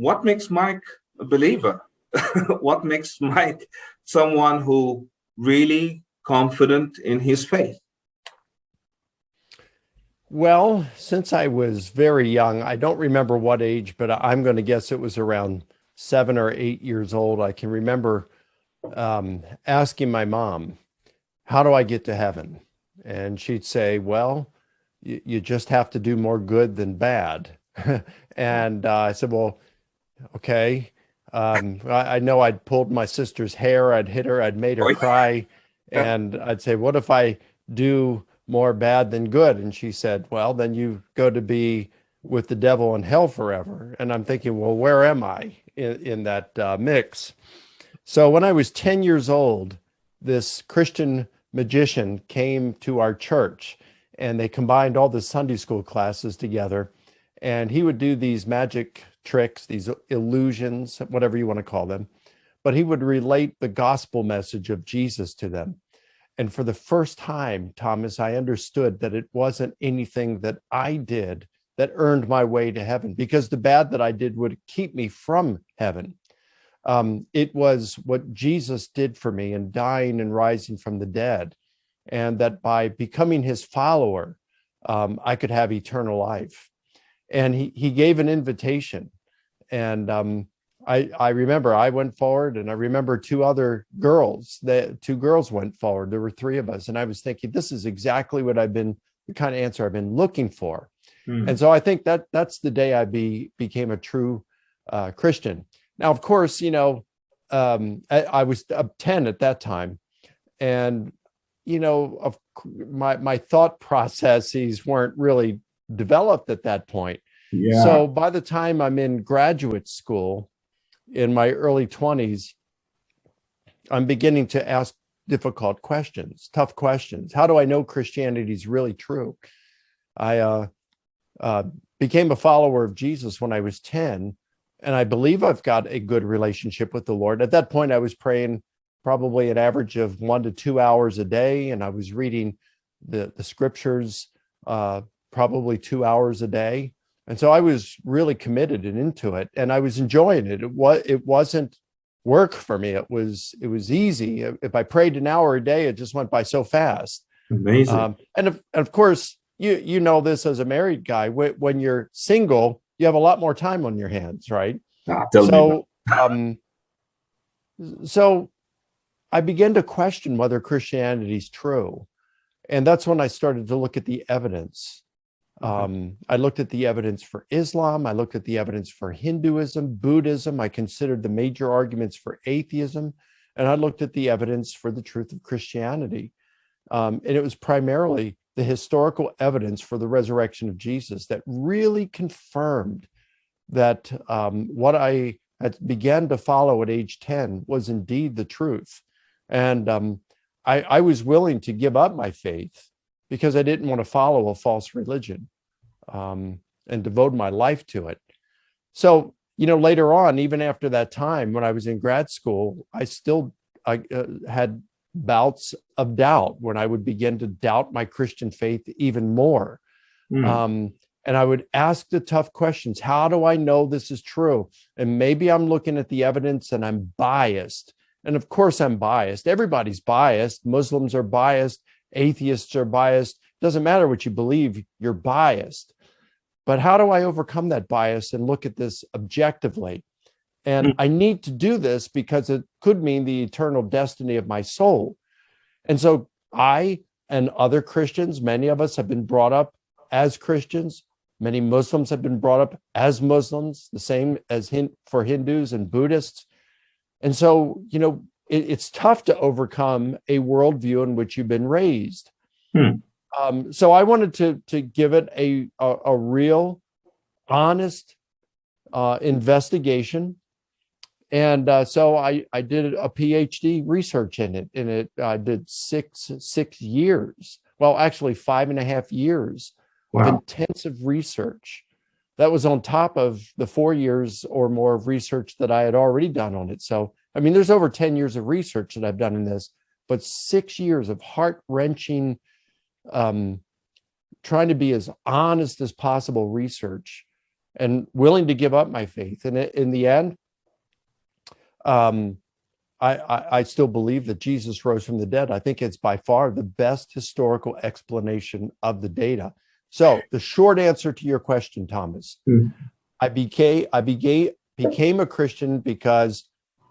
what makes Mike a believer? What makes Mike someone who really confident in his faith? Well, since I was very young, I don't remember what age, but I'm going to guess it was around 7 or 8 years old. I can remember asking my mom, how do I get to heaven? And she'd say, well, you just have to do more good than bad. And I said, well, okay. I know I'd pulled my sister's hair, I'd hit her, I'd made her cry. And I'd say, what if I do more bad than good? And she said, well, then you go to be with the devil in hell forever. And I'm thinking, well, where am I in that mix? So when I was 10 years old, this Christian magician came to our church, and they combined all the Sunday school classes together. And he would do these magic tricks, these illusions, whatever you want to call them. But he would relate the gospel message of Jesus to them. And for the first time, Thomas, I understood that it wasn't anything that I did that earned my way to heaven, because the bad that I did would keep me from heaven. It was what Jesus did for me in dying and rising from the dead, and that by becoming his follower, I could have eternal life. And he gave an invitation. And I remember I went forward, and I remember two girls went forward. There were three of us. And I was thinking, this is exactly what the kind of answer I've been looking for. Mm-hmm. And so I think that's the day I became a true Christian. Now, of course, I was 10 at that time. And, my thought processes weren't really developed at that point. Yeah. So by the time I'm in graduate school in my early 20s, I'm beginning to ask difficult questions, tough questions. How do I know Christianity is really true? I became a follower of Jesus when I was 10, and I believe I've got a good relationship with the Lord. At that point, I was praying probably an average of 1 to 2 hours a day, and I was reading the scriptures probably 2 hours a day. And so I was really committed and into it, and I was enjoying it. It wasn't work for me. It was easy. If I prayed an hour a day, it just went by so fast. Amazing. And of course, you know this as a married guy. When you're single, you have a lot more time on your hands, right? So I began to question whether Christianity is true, and that's when I started to look at the evidence. I looked at the evidence for Islam. I looked at the evidence for Hinduism, Buddhism. I considered the major arguments for atheism, and I looked at the evidence for the truth of Christianity. And it was primarily the historical evidence for the resurrection of Jesus that really confirmed that what I had began to follow at age 10 was indeed the truth. And I was willing to give up my faith because I didn't want to follow a false religion and devote my life to it. So, later on, even after that time, when I was in grad school, I had bouts of doubt when I would begin to doubt my Christian faith even more. And I would ask the tough questions. How do I know this is true? And maybe I'm looking at the evidence and I'm biased. And of course I'm biased. Everybody's biased. Muslims are biased. Atheists are biased. Doesn't matter what you believe, you're biased. But how do I overcome that bias and look at this objectively? And I need to do this because it could mean the eternal destiny of my soul. And so I and other Christians, many of us have been brought up as Christians. Many Muslims have been brought up as Muslims, the same as for Hindus and Buddhists. And so, it's tough to overcome a worldview in which you've been raised. So I wanted to give it a real, honest investigation. And so I did a PhD research in it. I did six years. Well, actually 5.5 years of intensive research. That was on top of the 4 years or more of research that I had already done on it. So, there's over 10 years of research that I've done in this, but 6 years of heart-wrenching, trying to be as honest as possible research and willing to give up my faith. And in the end, I still believe that Jesus rose from the dead. I think it's by far the best historical explanation of the data. So the short answer to your question, Thomas, I became a Christian because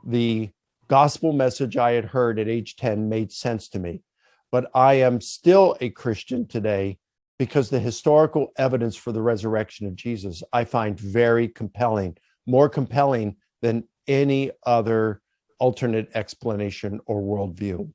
the gospel message I had heard at age 10 made sense to me. But I am still a Christian today because the historical evidence for the resurrection of Jesus I find very compelling, more compelling than any other alternate explanation or worldview.